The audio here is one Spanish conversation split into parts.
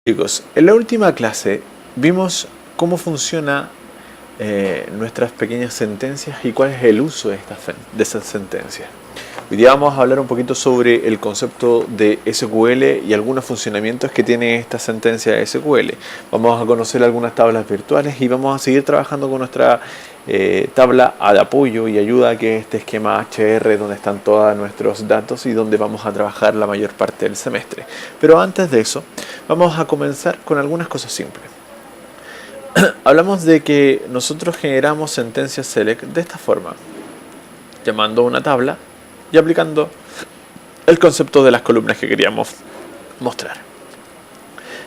Chicos, en la última clase vimos cómo funciona nuestras pequeñas sentencias y cuál es el uso de esas sentencias. Hoy día vamos a hablar un poquito sobre el concepto de SQL y algunos funcionamientos que tiene esta sentencia de SQL. Vamos a conocer algunas tablas virtuales y vamos a seguir trabajando con nuestra tabla de apoyo y ayuda, que es este esquema HR donde están todos nuestros datos y donde vamos a trabajar la mayor parte del semestre. Pero antes de eso, vamos a comenzar con algunas cosas simples. Hablamos de que nosotros generamos sentencias select de esta forma, llamando a una tabla y aplicando el concepto de las columnas que queríamos mostrar.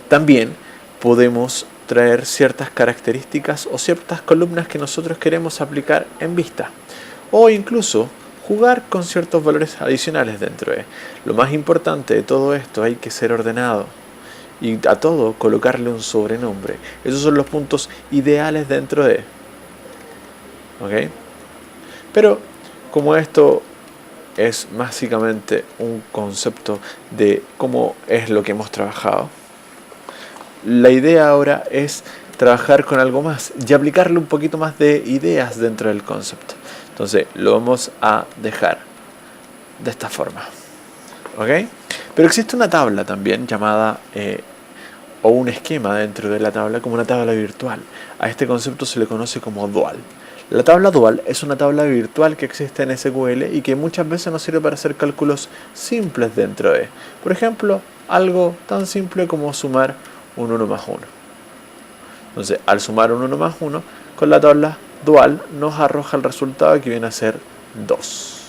También podemos traer ciertas características o ciertas columnas que nosotros queremos aplicar en vista, o incluso jugar con ciertos valores adicionales dentro de. Lo más importante de todo esto, hay que ser ordenado y a todo colocarle un sobrenombre. Esos son los puntos ideales dentro de. ¿Ok? Pero como esto es básicamente un concepto de cómo es lo que hemos trabajado, la idea ahora es trabajar con algo más y aplicarle un poquito más de ideas dentro del concepto. Entonces lo vamos a dejar de esta forma. ¿Ok? Pero existe una tabla también llamada o un esquema dentro de la tabla como una tabla virtual. A este concepto se le conoce como dual. La tabla dual es una tabla virtual que existe en SQL y que muchas veces nos sirve para hacer cálculos simples dentro de. Por ejemplo, algo tan simple como sumar un 1 más 1. Entonces, al sumar un 1 más 1, con la tabla dual nos arroja el resultado que viene a ser 2.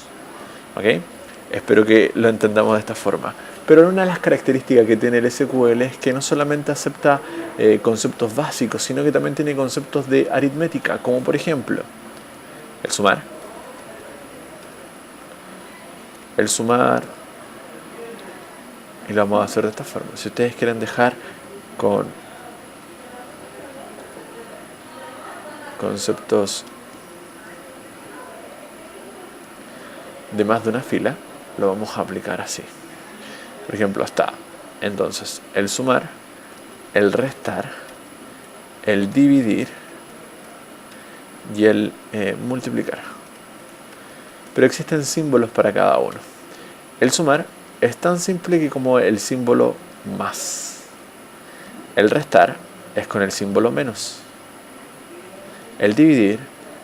¿Ok? Espero que lo entendamos de esta forma. Pero una de las características que tiene el SQL es que no solamente acepta conceptos básicos, sino que también tiene conceptos de aritmética, como por ejemplo el sumar. Y lo vamos a hacer de esta forma. Si ustedes quieren dejar con conceptos de más de una fila, lo vamos a aplicar así. Por ejemplo, está entonces el sumar, el restar, el dividir y el multiplicar. Pero existen símbolos para cada uno. El sumar es tan simple que como el símbolo más. El restar es con el símbolo menos. El dividir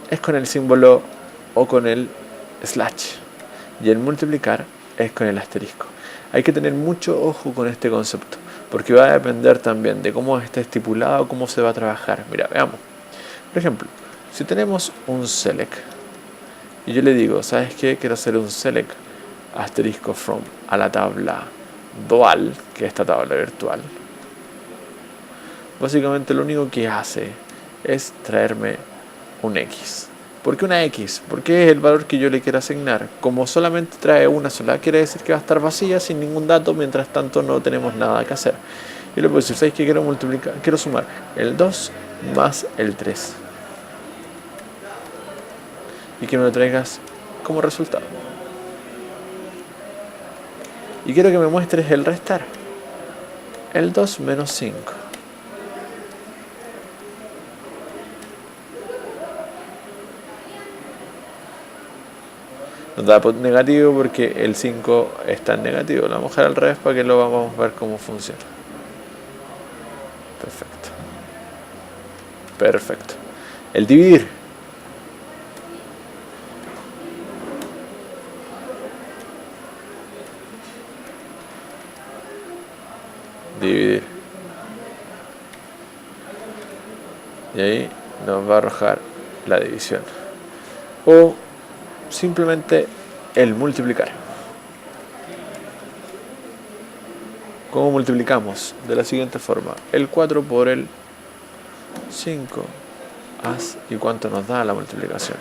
es con el símbolo o con el slash. Y el multiplicar es con el asterisco. Hay que tener mucho ojo con este concepto, porque va a depender también de cómo esté estipulado, cómo se va a trabajar. Mira, veamos. Por ejemplo, si tenemos un select y yo le digo, ¿sabes qué? Quiero hacer un select asterisco from a la tabla dual, que es esta tabla virtual. Básicamente lo único que hace es traerme un X. ¿Por qué una X? Porque es el valor que yo le quiero asignar. Como solamente trae una sola, quiere decir que va a estar vacía sin ningún dato, mientras tanto no tenemos nada que hacer. Y le puedo decir, ¿sabes qué? Quiero sumar el 2 más el 3. Y que me lo traigas como resultado. Y quiero que me muestres el restar. El 2 menos 5. Nos da negativo porque el 5 está en negativo. Lo vamos a dejar al revés para que lo vamos a ver cómo funciona. Perfecto. Perfecto. El dividir. Dividir. Y ahí nos va a arrojar la división. O simplemente el multiplicar. ¿Cómo multiplicamos? De la siguiente forma. El 4 por el 5. ¿Y cuánto nos da la multiplicación?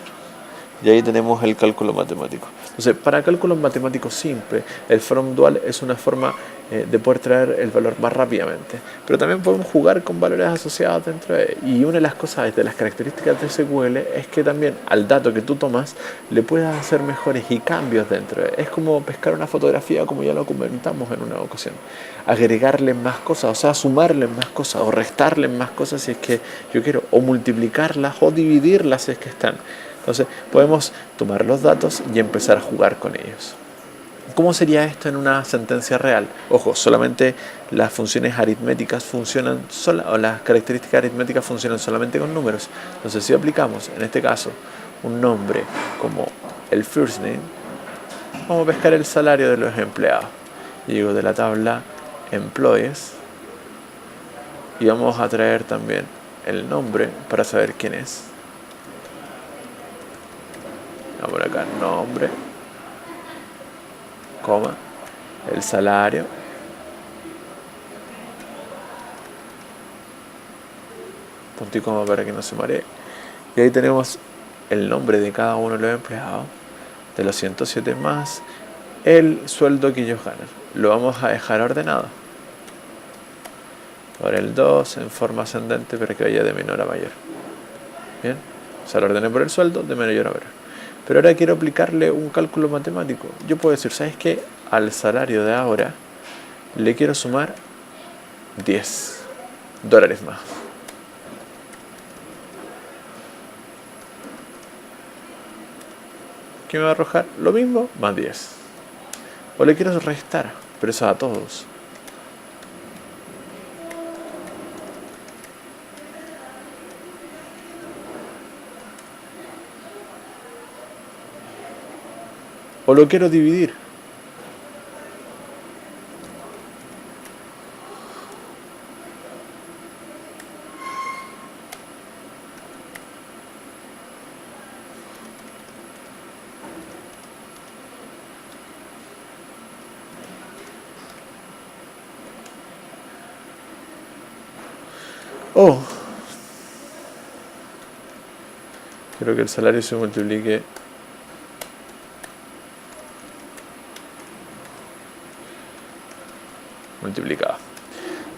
Y ahí tenemos el cálculo matemático. Entonces, para cálculos matemáticos simples, el from dual es una forma de poder traer el valor más rápidamente. Pero también podemos jugar con valores asociados dentro de él. Y una de las cosas, de las características de SQL, es que también al dato que tú tomas, le puedas hacer mejores y cambios dentro de él. Es como pescar una fotografía, como ya lo comentamos en una ocasión. Agregarle más cosas, o sea, sumarle más cosas, o restarle más cosas si es que yo quiero, o multiplicarlas, o dividirlas si es que están. Entonces podemos tomar los datos y empezar a jugar con ellos. ¿Cómo sería esto en una sentencia real? Ojo, solamente las funciones aritméticas funcionan, o las características aritméticas funcionan solamente con números. Entonces si aplicamos, en este caso, un nombre como el first name, vamos a pescar el salario de los empleados. Llego de la tabla employees y vamos a traer también el nombre para saber quién es. Por acá, nombre, coma, el salario, punto y coma para que no se maree. Y ahí tenemos el nombre de cada uno de los empleados, de los 107 más el sueldo que ellos ganan. Lo vamos a dejar ordenado por el 2 en forma ascendente para que vaya de menor a mayor. Bien, o sea, lo ordené por el sueldo de menor a mayor. Pero ahora quiero aplicarle un cálculo matemático. Yo puedo decir, ¿sabes qué? Al salario de ahora le quiero sumar $10 más. ¿Qué me va a arrojar? Lo mismo, más 10. O le quiero restar, pero eso a todos. O lo quiero dividir. O quiero que el salario se multiplique multiplicado.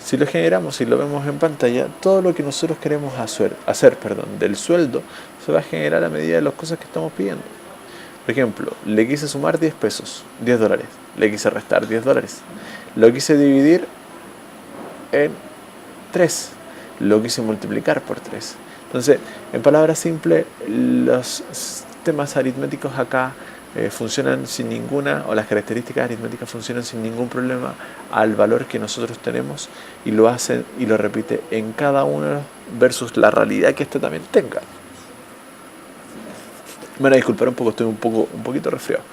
Si lo generamos y lo vemos en pantalla, todo lo que nosotros queremos hacer del sueldo se va a generar a medida de las cosas que estamos pidiendo. Por ejemplo, le quise sumar 10 pesos, $10. Le quise restar $10. Lo quise dividir en 3. Lo quise multiplicar por 3. Entonces, en palabras simples, los temas aritméticos acá funcionan sin ninguna, o las características aritméticas funcionan sin ningún problema al valor que nosotros tenemos, y lo hacen y lo repite en cada uno versus la realidad que éste también tenga. Me van a disculpar un poco, estoy un poquito resfriado,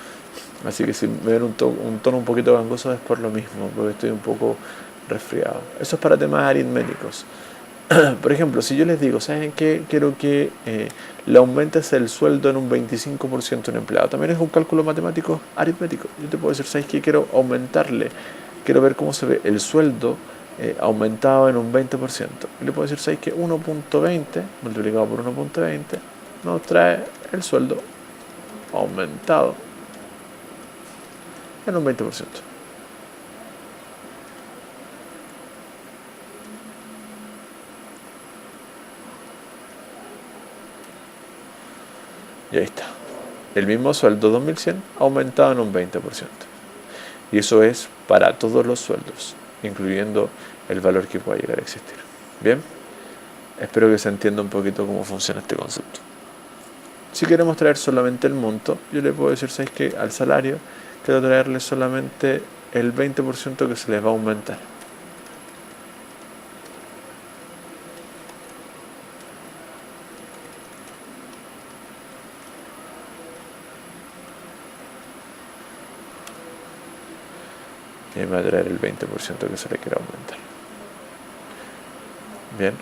así que si me ven un tono un poquito gangoso es por lo mismo, porque estoy un poco resfriado. Eso es para temas aritméticos. Por ejemplo, si yo les digo, ¿saben qué? Quiero que le aumentes el sueldo en un 25% a un empleado. También es un cálculo matemático aritmético. Yo te puedo decir, ¿sabes qué? Quiero aumentarle, quiero ver cómo se ve el sueldo aumentado en un 20%. Y le puedo decir, ¿sabes qué? 1.20 multiplicado por 1.20 nos trae el sueldo aumentado en un 20%. Y ahí está. El mismo sueldo 2100 aumentado en un 20%. Y eso es para todos los sueldos, incluyendo el valor que pueda llegar a existir. Bien, espero que se entienda un poquito cómo funciona este concepto. Si queremos traer solamente el monto, yo le puedo decir, ¿sabes qué? Al salario quiero traerle solamente el 20% que se les va a aumentar. Y me va a traer el 20% que se le quiera aumentar. Bien.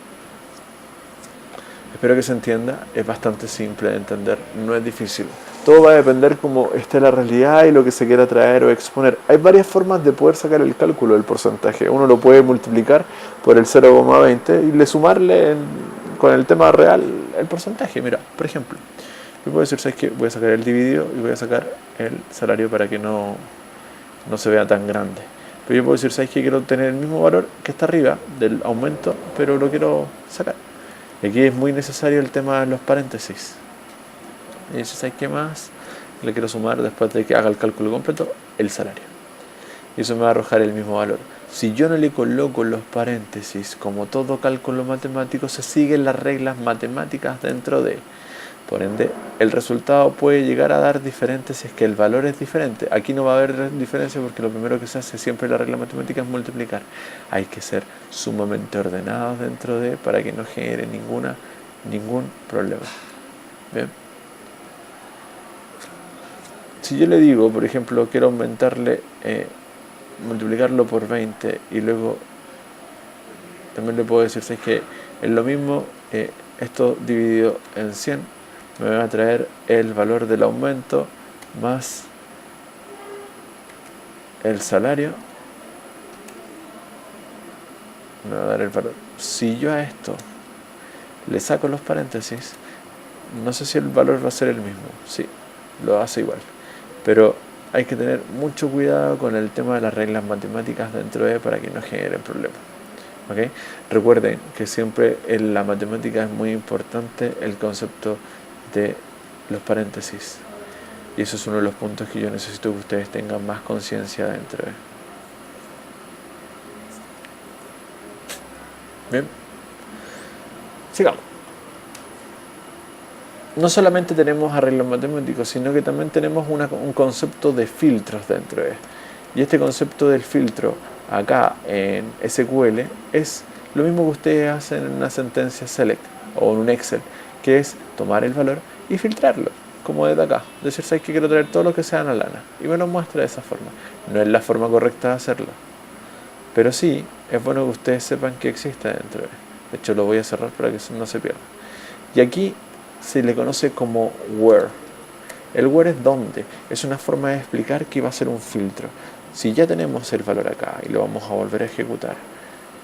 Espero que se entienda. Es bastante simple de entender. No es difícil. Todo va a depender cómo esté la realidad y lo que se quiera traer o exponer. Hay varias formas de poder sacar el cálculo del porcentaje. Uno lo puede multiplicar por el 0,20 y le sumarle con el tema real el porcentaje. Mira, por ejemplo, Yo puedo decir, ¿sabes qué? Voy a sacar el dividido y voy a sacar el salario para que no se vea tan grande. Pero yo puedo decir, ¿sabes qué? Quiero tener el mismo valor que está arriba del aumento, pero lo quiero sacar. Y aquí es muy necesario el tema de los paréntesis. Y dice, ¿sabes qué más? Le quiero sumar, después de que haga el cálculo completo, el salario. Y eso me va a arrojar el mismo valor. Si yo no le coloco los paréntesis, como todo cálculo matemático, se siguen las reglas matemáticas dentro de. Por ende, el resultado puede llegar a dar diferente si es que el valor es diferente. Aquí no va a haber diferencia porque lo primero que se hace siempre en la regla matemática es multiplicar. Hay que ser sumamente ordenados dentro de para que no genere ningún problema. Bien. Si yo le digo, por ejemplo, quiero aumentarle, multiplicarlo por 20 y luego también le puedo decir, si es que es lo mismo, esto dividido en 100 me va a traer el valor del aumento más el salario, me va a dar el valor. Si yo a esto le saco los paréntesis, no sé si el valor va a ser el mismo. Sí, lo hace igual, pero hay que tener mucho cuidado con el tema de las reglas matemáticas dentro de para que no generen problemas. ¿Okay? Recuerden que siempre en la matemática es muy importante el concepto de los paréntesis, y eso es uno de los puntos que yo necesito que ustedes tengan más conciencia dentro de. Bien, sigamos. No solamente tenemos arreglos matemáticos, sino que también tenemos un concepto de filtros dentro de. Y este concepto del filtro acá en SQL es lo mismo que ustedes hacen en una sentencia select o en un Excel, que es tomar el valor y filtrarlo, como desde acá. Decir, ¿sabes que quiero traer todo lo que sea en lana? Y me lo muestra de esa forma. No es la forma correcta de hacerlo, pero sí es bueno que ustedes sepan que existe dentro de. De hecho, lo voy a cerrar para que no se pierda. Y aquí se le conoce como where. El where es dónde. Es una forma de explicar que va a ser un filtro. Si ya tenemos el valor acá y lo vamos a volver a ejecutar,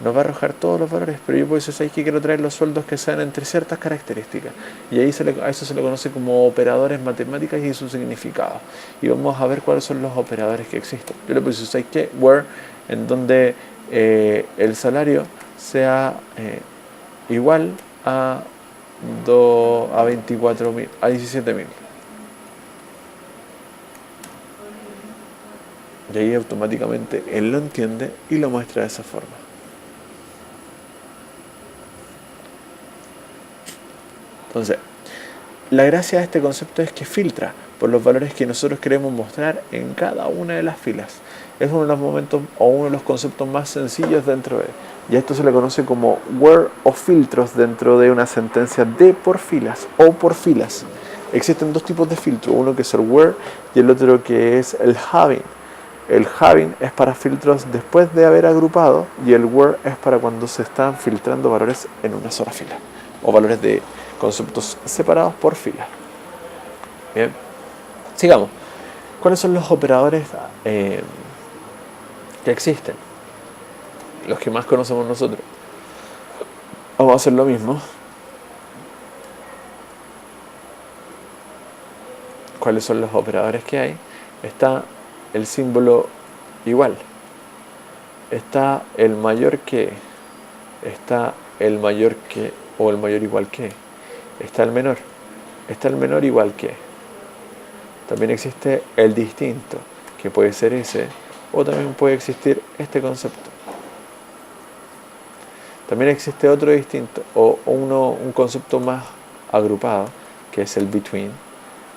nos va a arrojar todos los valores, pero yo puedo decir, ¿sabes que quiero traer los sueldos que sean entre ciertas características? Y ahí a eso se le conoce como operadores matemáticas y su significado. Y vamos a ver cuáles son los operadores que existen. Yo le puedo decir, ¿sabes qué? Where, en donde el salario sea igual a 24.000, a 17.000. Y ahí automáticamente él lo entiende y lo muestra de esa forma. Entonces, la gracia de este concepto es que filtra por los valores que nosotros queremos mostrar en cada una de las filas. Es uno de los momentos o uno de los conceptos más sencillos dentro de. Y esto se le conoce como where o filtros dentro de una sentencia de por filas o por filas. Existen dos tipos de filtro, uno que es el where y el otro que es el having. El having es para filtros después de haber agrupado y el where es para cuando se están filtrando valores en una sola fila o valores de conceptos separados por fila. Bien, sigamos. ¿Cuáles son los operadores que existen? Los que más conocemos nosotros. Vamos a hacer lo mismo. ¿Cuáles son los operadores que hay? Está el símbolo igual. Está el mayor que. Está el mayor que o el mayor igual que. Está el menor. Está el menor igual que. También existe el distinto, que puede ser ese, o también puede existir este concepto. También existe otro distinto, o un concepto más agrupado, que es el between,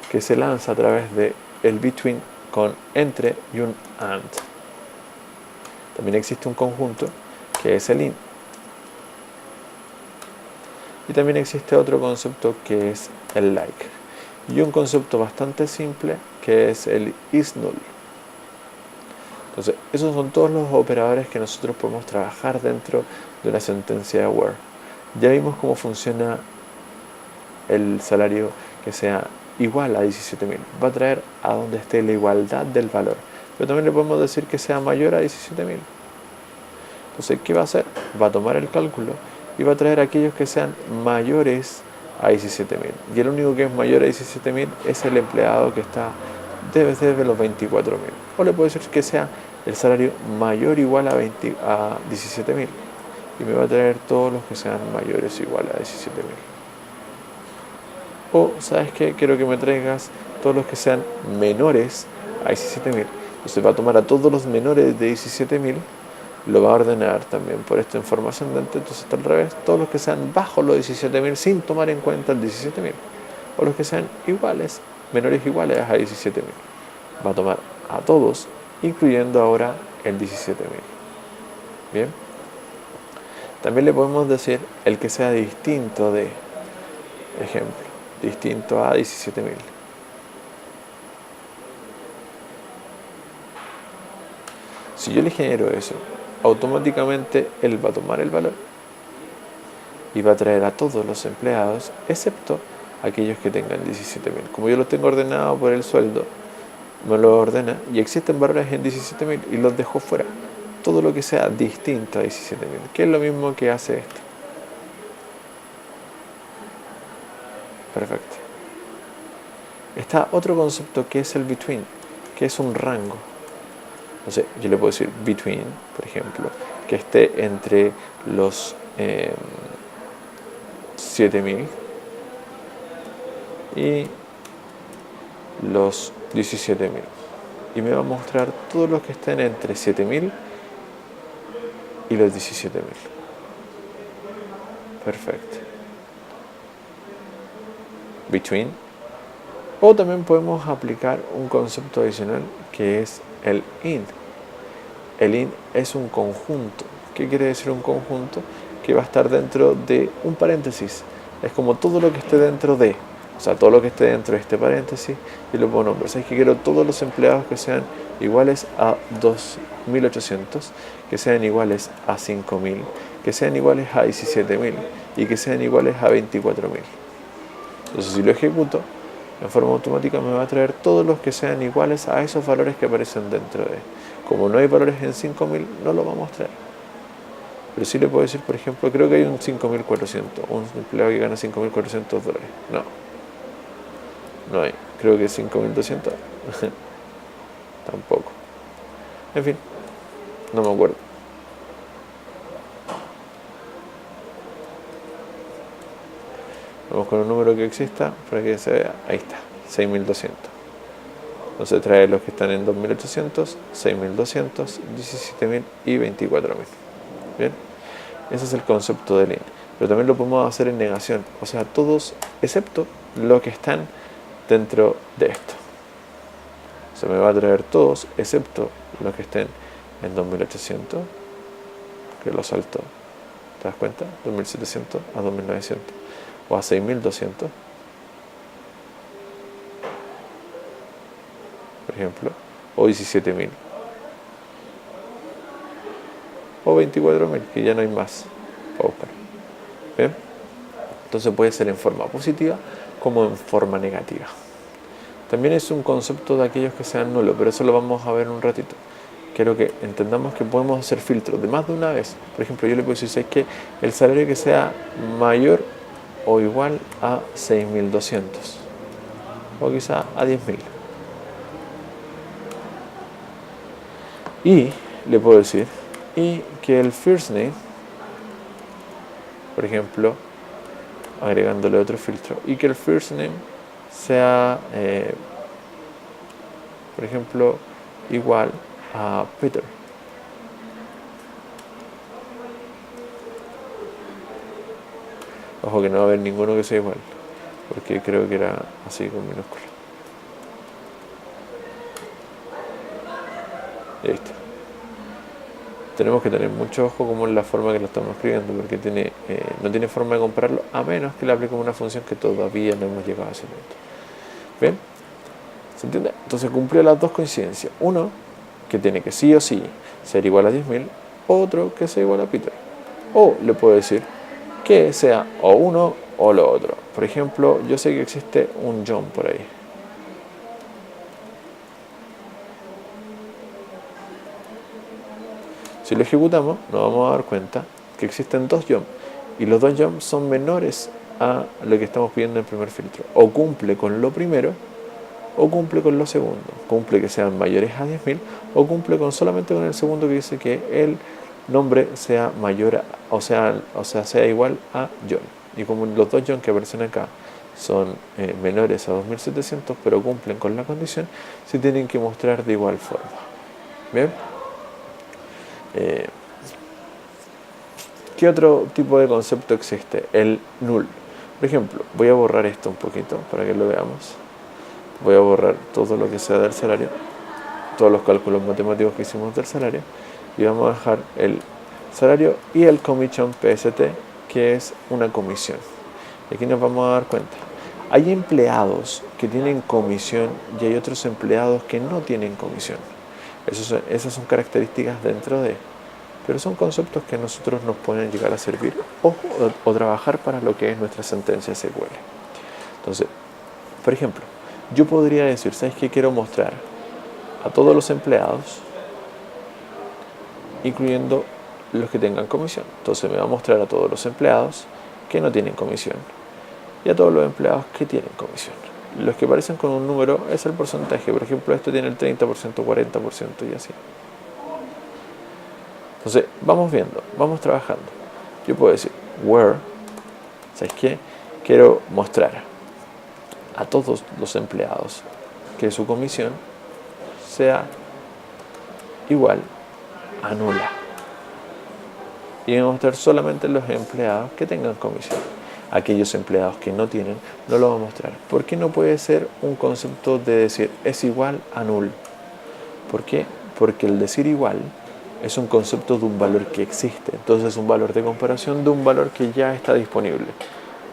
que se lanza a través de el between con entre y un and. También existe un conjunto, que es el in. Y también existe otro concepto que es el like. Y un concepto bastante simple que es el is null. Entonces, esos son todos los operadores que nosotros podemos trabajar dentro de una sentencia de where. Ya vimos cómo funciona el salario que sea igual a 17.000. Va a traer a donde esté la igualdad del valor. Pero también le podemos decir que sea mayor a 17.000. Entonces, ¿qué va a hacer? Va a tomar el cálculo y va a traer aquellos que sean mayores a 17.000. Y el único que es mayor a 17.000 es el empleado que está desde los 24.000. O le puedo decir que sea el salario mayor o igual a 17.000. Y me va a traer todos los que sean mayores o igual a 17.000. O, ¿sabes qué? Quiero que me traigas todos los que sean menores a 17.000. Entonces va a tomar a todos los menores de 17.000, lo va a ordenar también por esta información ascendente, entonces está al revés, todos los que sean bajo los 17.000 sin tomar en cuenta el 17.000. O los que sean iguales, menores iguales a 17.000. Va a tomar a todos, incluyendo ahora el 17.000. Bien. También le podemos decir el que sea distinto de, ejemplo, distinto a 17.000. Si yo le genero eso, automáticamente él va a tomar el valor y va a traer a todos los empleados, excepto aquellos que tengan 17.000. Como yo los tengo ordenado por el sueldo, me lo ordena y existen valores en 17.000 y los dejo fuera. Todo lo que sea distinto a 17.000, que es lo mismo que hace este. Perfecto. Está otro concepto que es el between, que es un rango. Entonces yo le puedo decir between, por ejemplo, que esté entre los 7.000 y los 17.000. Y me va a mostrar todos los que estén entre 7.000 y los 17.000. Perfecto. Between. O también podemos aplicar un concepto adicional que es el in. El in es un conjunto. ¿Qué quiere decir un conjunto? Que va a estar dentro de un paréntesis. Es como todo lo que esté dentro de. O sea, todo lo que esté dentro de este paréntesis, y lo pongo nombres. Es que quiero todos los empleados que sean iguales a 2.800, que sean iguales a 5.000, que sean iguales a 17.000 y que sean iguales a 24.000. Entonces, si lo ejecuto, en forma automática me va a traer todos los que sean iguales a esos valores que aparecen dentro de. Como no hay valores en 5.000, no lo va a mostrar. Pero sí le puedo decir, por ejemplo, creo que hay un 5.400, un empleado que gana $5.400. No hay. Creo que 5.200. Tampoco. En fin, no me acuerdo. Vamos con un número que exista para que se vea. Ahí está, 6.200. Entonces trae los que están en 2.800, 6.200, 17.000 y 24.000. Bien, ese es el concepto de línea. Pero también lo podemos hacer en negación, o sea, todos excepto los que están dentro de esto. Se me va a traer todos excepto los que estén en 2.800, que lo salto. ¿Te das cuenta? 2.700 a 2.900 o a 6.200, por ejemplo, o 17.000 o 24.000, que ya no hay más para buscar. ¿Bien? Entonces puede ser en forma positiva como en forma negativa. También es un concepto de aquellos que sean nulos, pero eso lo vamos a ver en un ratito. Quiero que entendamos que podemos hacer filtros de más de una vez. Por ejemplo, yo le puedo decir, ¿sabes qué? El salario que sea mayor o igual a 6.200 o quizá a 10.000. Y le puedo decir y que el first name, por ejemplo, agregándole otro filtro, y que el first name sea, por ejemplo, igual a Peter. Ojo que no va a haber ninguno que sea igual, porque creo que era así con minúscula. Listo. Tenemos que tener mucho ojo como en la forma que lo estamos escribiendo, porque no tiene forma de compararlo a menos que le apliquemos una función que todavía no hemos llegado a ese punto. ¿Bien? ¿Se entiende? Entonces cumplió las dos coincidencias. Uno, que tiene que sí o sí ser igual a 10.000, otro que sea igual a Peter. O le puedo decir que sea o uno o lo otro. Por ejemplo, yo sé que existe un John por ahí. Si lo ejecutamos, nos vamos a dar cuenta que existen dos John y los dos John son menores a lo que estamos pidiendo en el primer filtro. O cumple con lo primero o cumple con lo segundo. Cumple que sean mayores a 10.000 o cumple solamente con el segundo que dice que el nombre sea mayor sea igual a John. Y como los dos John que aparecen acá son menores a 2.700 pero cumplen con la condición, se tienen que mostrar de igual forma. ¿Bien? ¿Qué otro tipo de concepto existe? El null. Por ejemplo, voy a borrar esto un poquito para que lo veamos. Voy a borrar todo lo que sea del salario, todos los cálculos matemáticos que hicimos del salario, y vamos a dejar el salario y el commission PST, que es una comisión. Y aquí nos vamos a dar cuenta. Hay empleados que tienen comisión y hay otros empleados que no tienen comisión. Esas son características dentro de... Pero son conceptos que a nosotros nos pueden llegar a servir o trabajar para lo que es nuestra sentencia SQL. Entonces, por ejemplo, yo podría decir, ¿sabes qué? Quiero mostrar a todos los empleados, incluyendo los que tengan comisión. Entonces me va a mostrar a todos los empleados que no tienen comisión y a todos los empleados que tienen comisión. Los que aparecen con un número es el porcentaje. Por ejemplo, esto tiene el 30%, 40% y así. Entonces, vamos viendo, vamos trabajando. Yo puedo decir, where, ¿sabes qué? Quiero mostrar a todos los empleados que su comisión sea igual a nula. Y voy a mostrar solamente los empleados que tengan comisión. Aquellos empleados que no tienen, no lo voy a mostrar. ¿Por qué no puede ser un concepto de decir es igual a null? ¿Por qué? Porque el decir igual es un concepto de un valor que existe. Entonces es un valor de comparación de un valor que ya está disponible.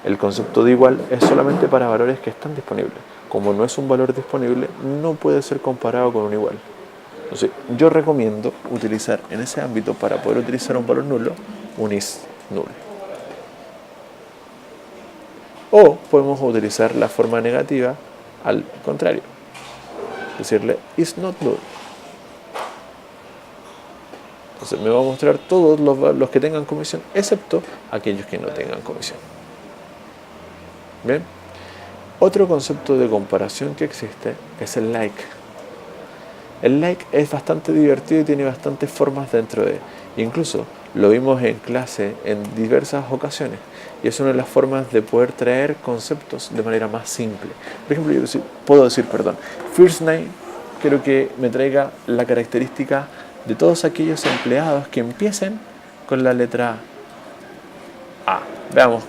El concepto de igual es solamente para valores que están disponibles. Como no es un valor disponible, no puede ser comparado con un igual. Entonces, yo recomiendo utilizar en ese ámbito, para poder utilizar un valor nulo, un is null. O podemos utilizar la forma negativa al contrario. Decirle is not null. Entonces me va a mostrar todos los que tengan comisión, excepto aquellos que no tengan comisión. Bien. Otro concepto de comparación que existe es el like. El like es bastante divertido y tiene bastantes formas dentro de él. Incluso lo vimos en clase en diversas ocasiones. Y es una de las formas de poder traer conceptos de manera más simple. Por ejemplo, yo puedo decir, first name, quiero que me traiga la característica de todos aquellos empleados que empiecen con la letra A. Veamos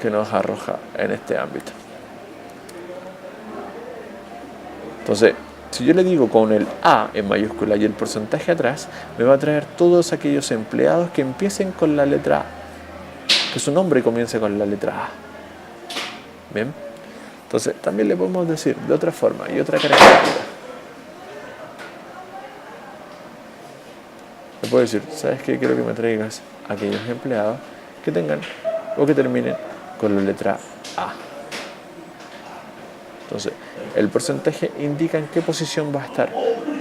qué nos arroja en este ámbito. Entonces, si yo le digo con el A en mayúscula y el porcentaje atrás, me va a traer todos aquellos empleados que empiecen con la letra A, que su nombre comience con la letra A. Bien. Entonces, también le podemos decir de otra forma y otra característica. Le puedo decir, ¿sabes qué? Quiero que me traigas aquellos empleados que tengan o que terminen con la letra A. Entonces, el porcentaje indica en qué posición va a estar.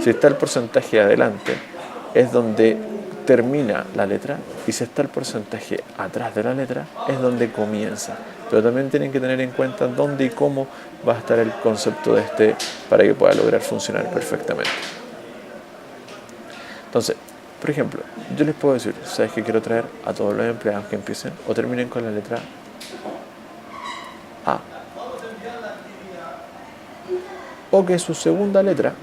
Si está el porcentaje adelante, es donde termina la letra, y si está el porcentaje atrás de la letra, es donde comienza. Pero también tienen que tener en cuenta dónde y cómo va a estar el concepto de este para que pueda lograr funcionar perfectamente. Entonces, por ejemplo, yo les puedo decir, ¿sabes qué? Quiero traer a todos los empleados que empiecen o terminen con la letra A. O que su segunda letra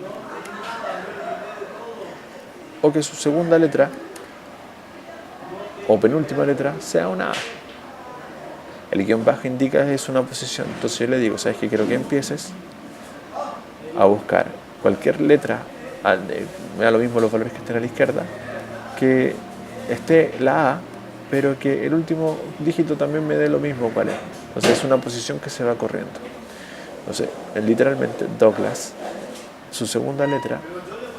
o penúltima letra sea una A. El guión bajo indica que es una posición. Entonces yo le digo, ¿sabes qué? Quiero que empieces a buscar cualquier letra, me da lo mismo los valores que estén a la izquierda, que esté la A, pero que el último dígito también me dé lo mismo cuál es. Entonces es una posición que se va corriendo. Entonces, literalmente, Douglas, su segunda letra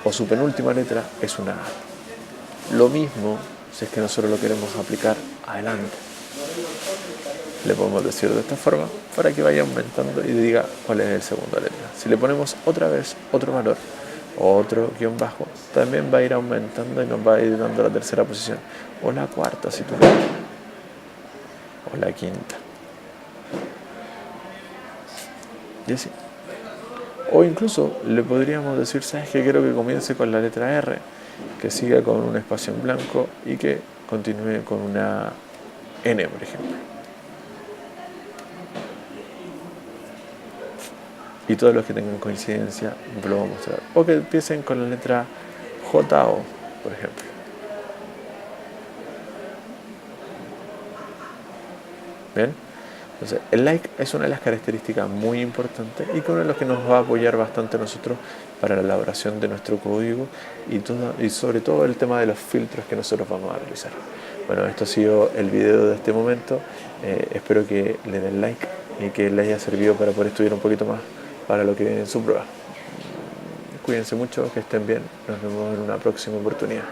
o su penúltima letra es una A. Lo mismo si es que nosotros lo queremos aplicar adelante. Le podemos decir de esta forma para que vaya aumentando y diga cuál es el segunda letra. Si le ponemos otra vez otro valor o otro guión bajo, también va a ir aumentando y nos va a ir dando la tercera posición o la cuarta si tú quieres. o la quinta. Y así. O incluso le podríamos decir, ¿sabes qué? Quiero que comience con la letra R, que siga con un espacio en blanco y que continúe con una N, por ejemplo. Y todos los que tengan coincidencia lo vamos a mostrar. O que empiecen con la letra J o, por ejemplo. ¿Bien? Entonces, el like es una de las características muy importantes y que uno de los que nos va a apoyar bastante a nosotros para la elaboración de nuestro código y sobre todo el tema de los filtros que nosotros vamos a realizar. Bueno, esto ha sido el video de este momento. Espero que le den like y que les haya servido para poder estudiar un poquito más para lo que viene en su prueba. Cuídense mucho, que estén bien. Nos vemos en una próxima oportunidad.